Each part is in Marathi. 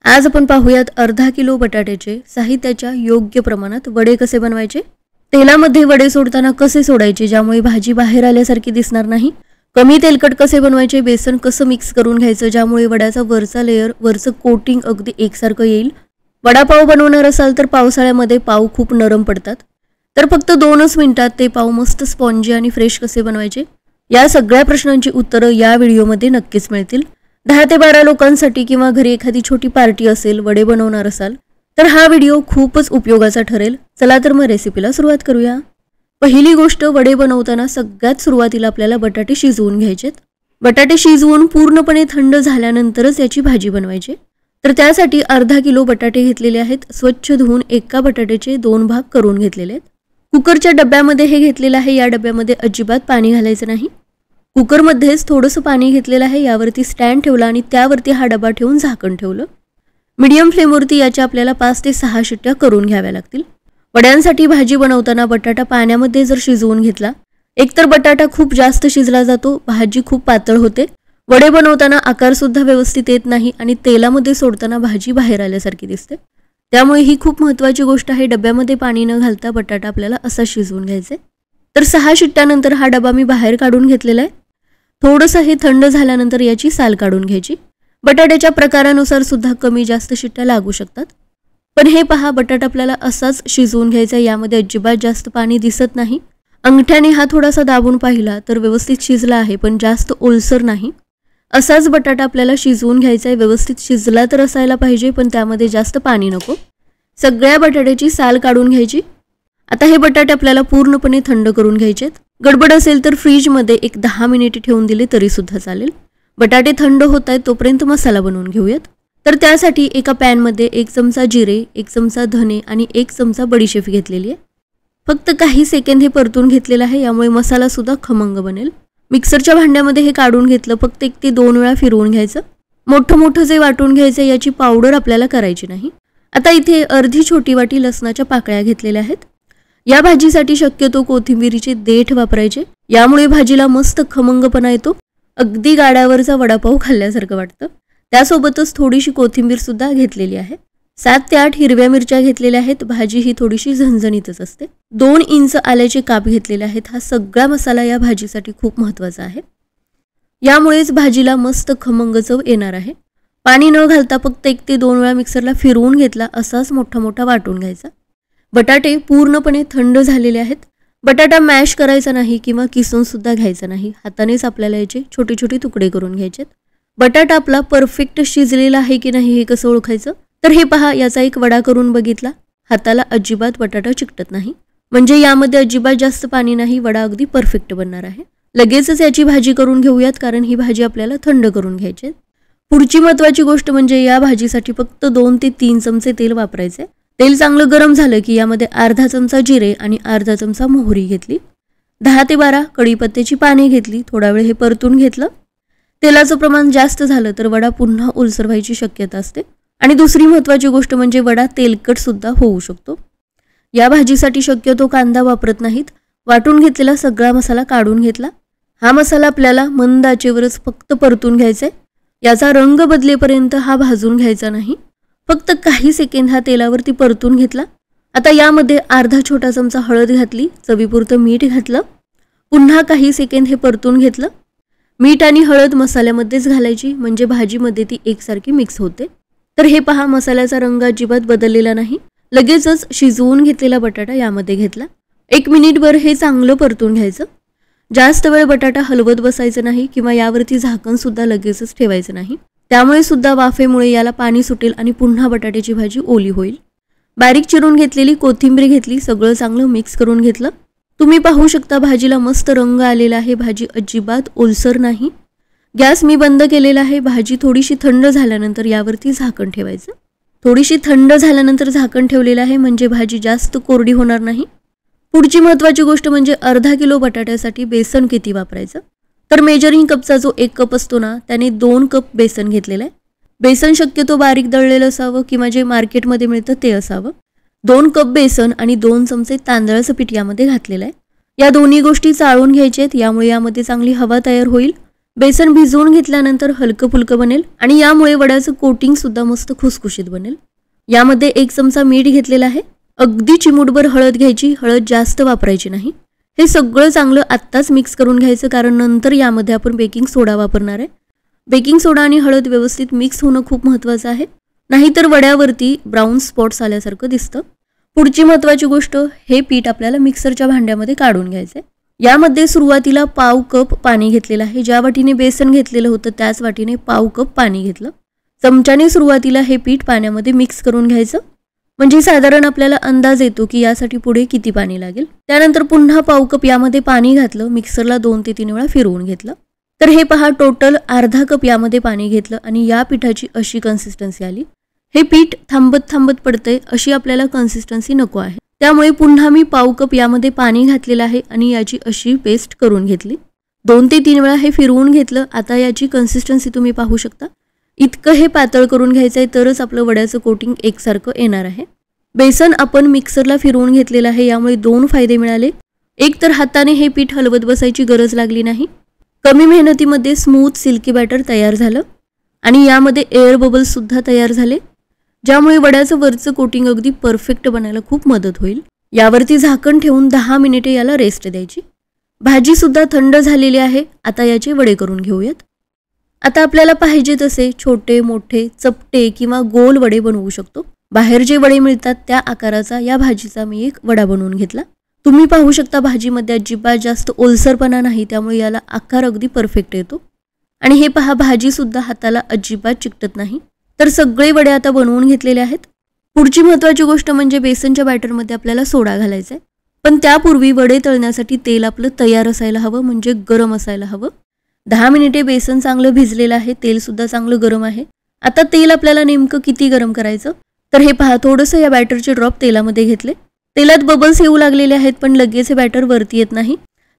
आज आपण पाहूयात अर्धा किलो बटाट्याचे साहित्याच्या योग्य प्रमाणात वडे कसे बनवायचे। तेलामध्ये वडे सोडताना कसे सोडायचे ज्यामुळे भाजी बाहेर आल्यासारखी दिसणार नाही। कमी तेलकट कसे बनवायचे, बेसन कसं मिक्स करून घ्यायचं ज्यामुळे वड्याचा वरचा लेयर वरचं कोटिंग अगदी एकसारखं येईल। वडापाव बनवणार असाल तर पावसाळ्यामध्ये पाव खूप नरम पडतात, तर फक्त 2च मिनिटात ते पाव मस्त स्पॉन्जी आणि फ्रेश कसे बनवायचे या सगळ्या प्रश्नांची उत्तरं या व्हिडिओमध्ये नक्कीच मिळतील। 10 ते 12 लोकांसाठी किंवा घरी एखादी छोटी पार्टी असेल, वडे बनवणार असाल तर हा व्हिडिओ खूपच उपयोगाचा ठरेल। चला तर मग रेसिपीला सुरुवात करूया। पहिली गोष्ट, वडे बनवताना सगळ्यात सुरुवातीला आपल्याला बटाटे शिजवून घ्यायचेत। बटाटे शिजवून पूर्णपणे थंड झाल्यानंतरच याची भाजी बनवायची। तर त्यासाठी अर्धा किलो बटाटे घेतलेले आहेत। स्वच्छ धुवून एका बटाट्याचे 2 भाग करून घेतलेले आहेत। कुकरच्या डब्यामध्ये हे घेतलेलं आहे। या डब्यामध्ये अजिबात पाणी घालायचं नाही। कुकरमध्येच थोडंसं पाणी घेतलेलं आहे, यावरती स्टँड ठेवला आणि त्यावरती हा डबा ठेवून झाकण ठेवलं। मीडियम फ्लेमवरती याच्या आपल्याला 5 ते 6 शिट्ट्या करून घ्याव्या लागतील। वड्यांसाठी भाजी बनवताना बटाटा पाण्यामध्ये जर शिजवून घेतला, एकतर बटाटा खूप जास्त शिजला जातो, भाजी खूप पातळ होते, वडे बनवताना आकार सुद्धा व्यवस्थित येत नाही आणि तेलामध्ये सोडताना भाजी बाहेर आल्यासारखी दिसते। त्यामुळे ही खूप महत्त्वाची गोष्ट आहे, डब्यामध्ये पाणी न घालता बटाटा आपल्याला असा शिजवून घ्यायचा। तर 6 शिट्ट्यानंतर हा डबा मी बाहेर काढून घेतलेला आहे। थोडंसं हे थंड झाल्यानंतर याची साल काढून घ्यायची। बटाट्याच्या प्रकारानुसार सुद्धा कमी जास्त शिट्ट्या लागू शकतात, पण हे पहा बटाटा आपल्याला असाच शिजवून घ्यायचा। यामध्ये अजिबात जास्त पाणी दिसत नाही। अंगठ्याने हा थोडासा दाबून पाहिला तर व्यवस्थित शिजला आहे, पण जास्त ओलसर नाही। असाच बटाटा आपल्याला शिजवून घ्यायचा आहे। व्यवस्थित शिजला तर असायला पाहिजे, पण त्यामध्ये जास्त पाणी नको। सगळ्या बटाट्याची साल काढून घ्यायची। आता हे बटाटे आपल्याला पूर्णपणे थंड करून घ्यायचेत। गडबड असेल तर फ्रीजमध्ये एक 10 मिनिटे ठेवून दिले तरी सुद्धा चालेल। बटाटे थंड होत आहेत तोपर्यंत मसाला बनवून घेऊयात। तर त्यासाठी एका पॅनमध्ये 1 चमचा जिरे, 1 चमचा धने आणि 1 चमचा बडीशेप घेतलेली आहे। फक्त काही सेकंद हे परतून घेतलेलं आहे, यामुळे मसाला सुद्धा खमंग बनेल। मिक्सरच्या भांड्यामध्ये हे काढून घेतलं। फक्त 1 ते 2 वेळा फिरवून घ्यायचं। मोठं जे वाटून घ्यायचं, याची पावडर आपल्याला करायची नाही। आता इथे अर्धी छोटी वाटी लसणाच्या पाकळ्या घेतलेल्या आहेत। या भाजीसाठी शक्यतो कोथिंबीरीचे देठ वापरायचे, यामुळे भाजीला मस्त खमंगपणा येतो। अगदी गाड्यावरचा वडापाव खाल्ल्यासारखं वाटतं। त्यासोबतच थोडीशी कोथिंबीर सुद्धा घेतलेली आहे। 7 ते 8 हिरव्या मिरच्या घेतलेल्या आहेत। भाजी ही थोडीशी झणझणीतच असते। 2 इंच आल्याचे काप घेतलेले आहेत। हा सगळा मसाला या भाजीसाठी खूप महत्त्वाचा आहे, यामुळेच भाजीला मस्त खमंग चव येणार आहे। पाणी न घालता फक्त 1 ते 2 वेळा मिक्सरला फिरवून घेतला, असाच मोठा वाटून घ्यायचा। बटाटे पूर्णपणे थंड झालेले आहेत। बटाटा मॅश करायचा नाही किंवा किसून सुद्धा घ्यायचा नाही, हातानेच आपल्याला याचे छोटे तुकडे करून घ्यायचे। बटाटा आपला परफेक्ट शिजलेला आहे की नाही हे कसं ओळखायचं, तर हे पहा, याचा एक वडा करून बघितला, हाताला अजिबात बटाटा चिकटत नाही, म्हणजे यामध्ये अजिबात जास्त पाणी नाही। वडा अगदी परफेक्ट बनणार आहे। लगेचच याची भाजी करून घेऊयात, कारण ही भाजी आपल्याला थंड करून घ्यायची। पुढची महत्त्वाची गोष्ट म्हणजे या भाजीसाठी फक्त 2 ते 3 चमचे तेल वापरायचे। तेल चांगलं गरम झालं की यामध्ये अर्धा चमचा जिरे आणि अर्धा चमचा मोहरी घेतली। 10 ते 12 कढीपत्त्याची पाने घेतली। थोडा वेळ हे परतून घेतलं। तेलाचं प्रमाण जास्त झालं तर वडा पुन्हा ओलसर व्हायची शक्यता असते। आणि दुसरी महत्त्वाची गोष्ट म्हणजे वडा तेलकट सुद्धा होऊ शकतो। या भाजीसाठी शक्यतो कांदा वापरत नाहीत। वाटून घेतलेला सगळा मसाला काढून घेतला। हा मसाला आपल्याला मंद आचेवरच फक्त परतून घ्यायचा आहे। याचा रंग बदलेपर्यंत हा भाजून घ्यायचा नाही। फक्त काही सेकंद हा तेलावरती परतून घेतला। आता यामध्ये अर्धा छोटा चमचा हळद घातली, चवीपुरतं मीठ घातलं, पुन्हा काही सेकंद हे परतून घेतलं। मीठ आणि हळद मसाल्यामध्येच घालायची, म्हणजे भाजीमध्ये ती एकसारखी मिक्स होते। तर हे पहा, मसाल्याचा रंग अजिबात बदललेला नाही। लगेचच शिजवून घेतलेला बटाटा यामध्ये घेतला। 1 मिनिटभर हे चांगलं परतून घ्यायचं। जास्त वेळ बटाटा हलवत बसायचं नाही किंवा यावरती झाकण सुद्धा लगेचच ठेवायचं नाही, त्यामुळे सुद्धा वाफेमुळे याला पाणी सुटेल आणि पुन्हा बटाट्याची भाजी ओली होईल। बारीक चिरून घेतलेली कोथिंबीर घेतली, सगळं चांगलं मिक्स करून घेतलं। तुम्ही पाहू शकता भाजीला मस्त रंग आलेला आहे। भाजी अजिबात ओलसर नाही। गॅस मी बंद केलेला आहे। भाजी थोडीशी थंड झाल्यानंतर यावरती झाकण ठेवायचं। थोडीशी थंड झाल्यानंतर झाकण ठेवलेलं आहे, म्हणजे भाजी जास्त कोरडी होणार नाही। पुढची महत्त्वाची गोष्ट म्हणजे अर्धा किलो बटाट्यासाठी बेसन किती वापरायचं, तर मेजरिंग कपचा जो 1 कप असतो ना, त्याने 2 कप बेसन घेतलेलं आहे। बेसन शक्यतो बारीक दळलेलं असावं किंवा जे मार्केटमध्ये मिळतं ते असावं। 2 कप बेसन आणि 2 चमचे तांदळाचं पीठ यामध्ये घातलेलं आहे। या दोन्ही गोष्टी चाळून घ्यायच्या आहेत, यामुळे यामध्ये चांगली हवा तयार होईल। बेसन भिजवून घेतल्यानंतर हलकं फुलकं बनेल आणि यामुळे वड्याचं कोटिंग सुद्धा मस्त खुसखुशीत बनेल. यामध्ये 1 चमचा मीठ घेतलेला आहे. अगदी चिमूटभर हळद घ्यायची, हळद जास्त वापरायची नाही. हे सगळं चांगलं आत्ताच मिक्स करून घ्यायचं, कारण नंतर यामध्ये आपण बेकिंग सोडा वापरणार आहे. बेकिंग सोडा आणि हळद व्यवस्थित मिक्स होणं खूप महत्त्वाचं आहे, नाहीतर वड्यावरती ब्राऊन स्पॉट्स आल्यासारखं दिसतं. पुढची महत्त्वाची गोष्ट, हे पीठ आपल्याला मिक्सरच्या भांड्यामध्ये काढून घ्यायचं आहे. यामध्ये सुरुवातीला पाव कप पाणी घेतलेलं आहे. ज्या वाटीने बेसन घेतलेलं होतं त्याच वाटीने पाव कप पाणी घेतलं. चमच्याने सुरुवातीला हे पीठ पाण्यामध्ये मिक्स करून घ्यायचं, म्हणजे साधारण आपल्याला अंदाज येतो की यासाठी पुढे किती पाणी लागेल. त्यानंतर पुन्हा पाव कप यामध्ये पाणी घातलं, मिक्सरला 2 ते 3 वेळा फिरवून घेतलं. तर हे पहा, टोटल अर्धा कप यामध्ये पाणी घेतलं आणि या पिठाची अशी कन्सिस्टन्सी आली. हे पीठ थांबत थांबत पडतंय अशी आपल्याला कन्सिस्टन्सी नको आहे. त्यामुळे पुन्हा मी पाव कप यामध्ये पाणी घातलेलं आहे आणि याची अशी पेस्ट करून घेतली. 2 ते 3 वेळा हे फिरवून घेतलं. आता याची कन्सिस्टन्सी तुम्ही पाहू शकता. इतकं हे पातळ करून घ्यायचं आहे, तरच आपलं वड्याचं कोटिंग एकसारखं येणार आहे. बेसन आपण मिक्सरला फिरवून घेतलेलं आहे, यामुळे 2 फायदे मिळाले. एक तर हाताने हे पीठ हलवत बसायची गरज लागली नाही. कमी मेहनतीमध्ये स्मूथ सिल्की बॅटर तयार झालं आणि यामध्ये एअर बबल्स सुद्धा तयार झाले, ज्यामुळे वड्याचं वरचं कोटिंग अगदी परफेक्ट बनायला खूप मदत होईल. यावरती झाकण ठेवून 10 मिनिटे याला रेस्ट द्यायची. भाजी सुद्धा थंड झालेली आहे. आता याचे वडे करून घेऊयात. आता आपल्याला पाहिजे तसे छोटे मोठे चपटे किंवा गोल वडे बनवू शकतो. बाहेर जे वडे मिळतात त्या आकाराचा या भाजीचा मी एक वडा बनवून घेतला. तुम्ही पाहू शकता भाजीमध्ये अजिबात जास्त ओलसरपणा नाही, त्यामुळे याला आकार अगदी परफेक्ट येतो. आणि हे पहा, भाजी सुद्धा हाताला अजिबात चिकटत नाही. तर सगळे वडे आता बनवून घेतलेले आहेत. पुढची महत्त्वाची गोष्ट म्हणजे बेसनच्या बॅटरमध्ये आपल्याला सोडा घालायचा आहे. पण त्यापूर्वी वडे तळण्यासाठी तेल आपलं तयार असायला हवं, म्हणजे गरम असायला हवं. 10 मिनिटे बेसन चांगलं भिजलेलं आहे, तेल सुद्धा चांगलं गरम आहे. आता तेल आपल्याला नेमकं किती गरम करायचं, तर हे पहा, थोडंसं या बॅटरचे ड्रॉप तेलामध्ये घेतले. तेलात बबल्स येऊ लागलेले आहेत, पण लगेच हे बॅटर वरती येत नाही.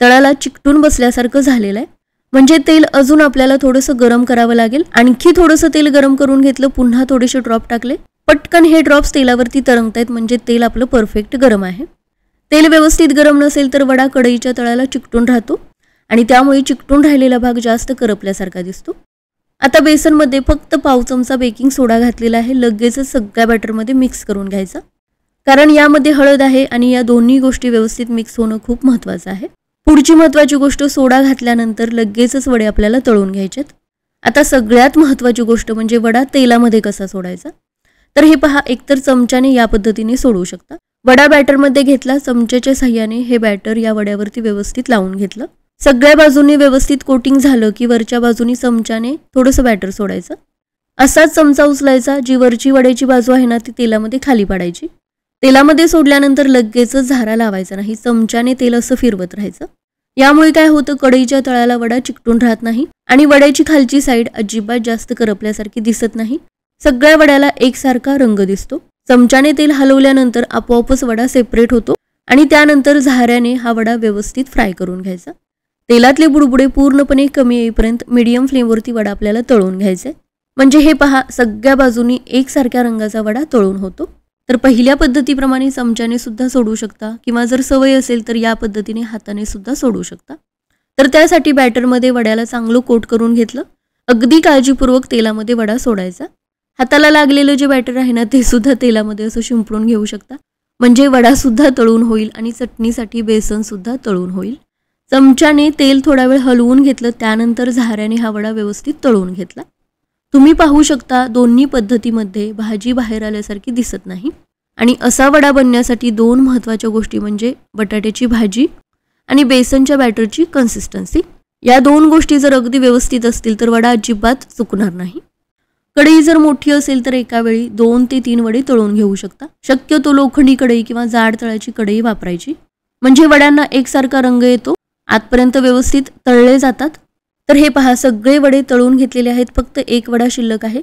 तळाला चिकटून बसल्यासारखं झालेलं आहे, म्हणजे तेल अजून आपल्याला थोडंसं गरम करावं लागेल. आणखी थोडंसं तेल गरम करून घेतलं, पुन्हा थोडेसे ड्रॉप टाकले. पटकन हे ड्रॉप्स तेलावरती तरंगतायत, म्हणजे तेल आपलं परफेक्ट गरम आहे. तेल व्यवस्थित गरम नसेल तर वडा कढईच्या तळाला चिकटून राहतो आणि त्यामुळे चिकटून राहिलेला भाग जास्त करपल्यासारखा दिसतो. आता बेसनमध्ये फक्त पाव चमचा बेकिंग सोडा घातलेला आहे. लगेचच सगळ्या बॅटरमध्ये मिक्स करून घ्यायचा, कारण यामध्ये हळद आहे आणि या दोन्ही गोष्टी व्यवस्थित मिक्स होणं खूप महत्त्वाचं आहे. पुढची महत्त्वाची गोष्ट, सोडा घातल्यानंतर लगेचच वडे आपल्याला तळून घ्यायचेत. आता सगळ्यात महत्त्वाची गोष्ट म्हणजे वडा तेलामध्ये कसा सोडायचा. तर हे पहा, एकतर चमच्याने या पद्धतीने सोडवू शकता. वडा बॅटरमध्ये घेतला, चमच्याच्या साह्याने हे बॅटर या वड्यावरती व्यवस्थित लावून घेतलं. सगळ्या बाजूंनी व्यवस्थित कोटिंग झालं की वरच्या बाजूनी चमच्याने थोडंसं बॅटर सोडायचं. असाच चमचा उचलायचा, जी वरची वड्याची बाजू आहे ना ती तेलामध्ये खाली पाडायची. तेलामध्ये सोडल्यानंतर लगेचच झारा लावायचा नाही, चमच्याने तेल असं फिरवत राहायचं. यामुळे काय होतं, कढईच्या तळाला वडा चिकटून राहत नाही आणि वड्याची खालची साईड अजिबात जास्त करपल्यासारखी दिसत नाही. सगळ्या वड्याला एकसारखा रंग दिसतो. चमच्याने तेल हलवल्यानंतर आपोआपच वडा सेपरेट होतो आणि त्यानंतर झाऱ्याने हा वडा व्यवस्थित फ्राय करून घ्यायचा. तेलातले बुडबुडे पूर्णपणे कमी येईपर्यंत मीडियम फ्लेमवरती वडा आपल्याला तळून घ्यायचा आहे. म्हणजे हे पहा, सगळ्या बाजूनी एकसारख्या रंगाचा वडा तळून होतो. तर पहिल्या पद्धतीप्रमाणे चमच्याने सुद्धा सोडू शकता किंवा जर सवय असेल तर या पद्धतीने हाताने सुद्धा सोडू शकता. तर त्यासाठी बॅटरमध्ये वड्याला चांगलं कोट करून घेतलं. अगदी काळजीपूर्वक तेलामध्ये वडा सोडायचा. हाताला लागलेलं जे बॅटर आहे ना ते सुद्धा तेलामध्ये असं शिंपडून घेऊ शकता, म्हणजे वडा सुद्धा तळून होईल आणि चटणीसाठी बेसन सुद्धा तळून होईल. चमच्याने तेल थोडा वेळ हलवून घेतलं, त्यानंतर झाऱ्याने हा वडा व्यवस्थित तळून घेतला. तुम्ही पाहू शकता, दोन्ही पद्धतीमध्ये भाजी बाहेर आल्यासारखी दिसत नाही. आणि असा वडा बनण्यासाठी 2 महत्त्वाच्या गोष्टी म्हणजे बटाट्याची भाजी आणि बेसनच्या बॅटरची कन्सिस्टन्सी. या 2 गोष्टी जर अगदी व्यवस्थित असतील तर वडा अजिबात चुकणार नाही. कढई जर मोठी असेल तर एका वेळी 2 ते 3 वडे तळून घेऊ शकता. शक्यतो लोखंडी कढई किंवा जाड तळाची कढई वापरायची, म्हणजे वड्यांना एकसारखा रंग येतो, आतपर्यंत व्यवस्थित तळले जातात. तर हे पहा, सगळे वडे तळून घेतलेले आहेत, फक्त एक वडा शिल्लक आहे.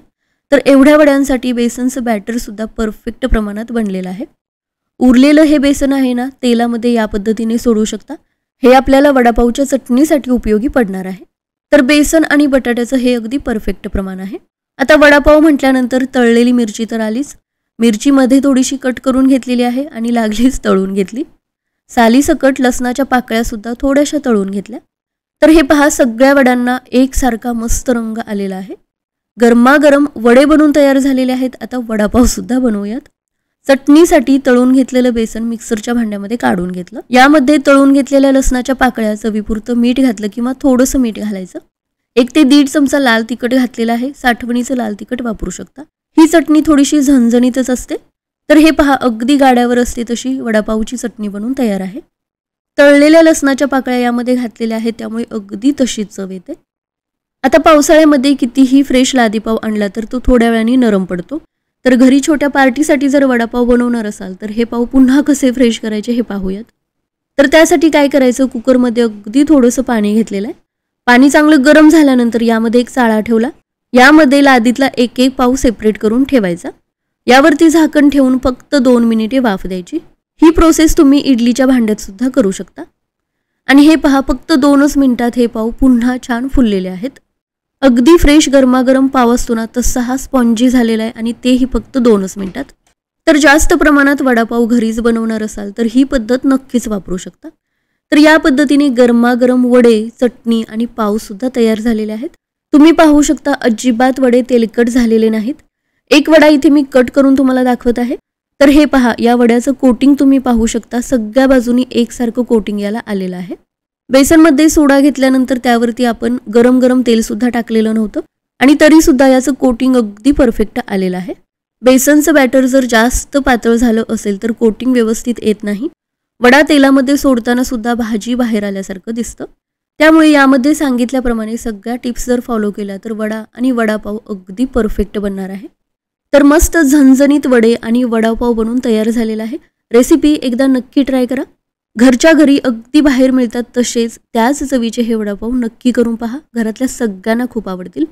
तर एवढ्या वड्यांसाठी बेसनचं बॅटर सुद्धा परफेक्ट प्रमाणात बनलेलं आहे. उरलेलं हे बेसन आहे ना तेलामध्ये या पद्धतीने सोडू शकता. हे आपल्याला वडापावच्या चटणीसाठी उपयोगी पडणार आहे. तर बेसन आणि बटाट्याचं हे अगदी परफेक्ट प्रमाण आहे. आता वडापाव म्हटल्यानंतर तळलेली मिरची तर आलीच. मिरची मध्ये थोडीशी कट करून घेतलेली आहे आणि लागलीच तळून घेतली. सालीसकट लसणाच्या पाकळ्या सुद्धा थोड्याशा तळून घेतल्या. तर हे पहा, सगळ्या वड्यांना एकसारखा मस्त रंग आलेला आहे. गरमागरम वडे बनून तयार झालेले आहेत. आता वडापाव सुद्धा बनवूयात. चटणीसाठी तळून घेतलेलं बेसन मिक्सरच्या भांड्यामध्ये काढून घेतलं. यामध्ये तळून घेतलेल्या लसणाच्या पाकळ्या, चवीपुरतं मीठ घातलं किंवा थोडंसं मीठ घालायचं. 1 ते 1.5 चमचा लाल तिखट घातलेलं आहे. साठवणीचं लाल तिखट वापरू शकता. ही चटणी थोडीशी झणझणीतच असते. तर हे पहा, अगदी गाड्यावर असते तशी वडापावची चटणी बनून तयार आहे. तळलेल्या लसणाच्या पाकळ्या यामध्ये घातलेल्या आहेत, त्यामुळे अगदी तशीच चव येते. आता पावसाळ्यामध्ये कितीही फ्रेश लादीपाव आणला तर तो थोड्या वेळाने नरम पडतो. तर घरी छोट्या पार्टीसाठी जर वडापाव बनवणार असाल तर हे पाव पुन्हा कसे फ्रेश करायचे हे पाहूयात. तर त्यासाठी काय करायचं, कुकरमध्ये अगदी थोडंसं पाणी घेतलेलं आहे. पाणी चांगलं गरम झाल्यानंतर यामध्ये एक चाळा ठेवला. यामध्ये लादीतला एक एक पाव सेपरेट करून ठेवायचा. यावरती झाकण ठेवून फक्त 2 मिनिटे वाफ द्यायची. ही प्रोसेस तुम्ही इडलीच्या भांड्यात सुद्धा करू शकता. आणि हे पहा, फक्त 2च मिनिटात हे पाव पुन्हा छान फुललेले आहेत. अगदी फ्रेश गरमागरम पाव असतो ना, तसा हा स्पॉन्जी झालेला आहे आणि तेही फक्त 2च मिनिटात. तर जास्त प्रमाणात वडापाव घरीच बनवणार असाल तर ही पद्धत नक्कीच वापरू शकता. तर या पद्धतीने गरमागरम वडे, चटणी आणि पाव सुद्धा तयार झालेले आहेत. तुम्ही पाहू शकता, अजिबात वडे तेलकट झालेले नाहीत. एक वडा इथे मी कट करून तुम्हाला दाखवत आहे. तर हे पहा, या वड्याचं कोटिंग तुम्ही पाहू शकता. सगळ्या बाजूनी एकसारखं कोटिंग याला आलेलं आहे. बेसनमध्ये सोडा घेतल्यानंतर त्यावरती आपण गरम गरम तेल सुद्धा टाकलेलं नव्हतं आणि तरी सुद्धा याचं कोटिंग अगदी परफेक्ट आलेलं आहे. बेसनचं बॅटर जर जास्त पातळ झालं असेल तर कोटिंग व्यवस्थित येत नाही. वडा तेलामध्ये सोडताना सुद्धा भाजी बाहेर आल्यासारखं दिसतं. त्यामुळे यामध्ये सांगितल्याप्रमाणे सगळ्या टिप्स जर फॉलो केल्या तर वडा आणि वडापाव अगदी परफेक्ट बनणार आहे. तर मस्त झणझणीत वडे आणि वडापाव बनून तयार झालेला आहे. रेसिपी एकदा नक्की ट्राय करा. घरच्या घरी अगदी बाहेर मिळतात तसेच त्याच चवीचे हे वडापाव नक्की करून पहा. घरातल्या सगळ्यांना खूप आवडतील.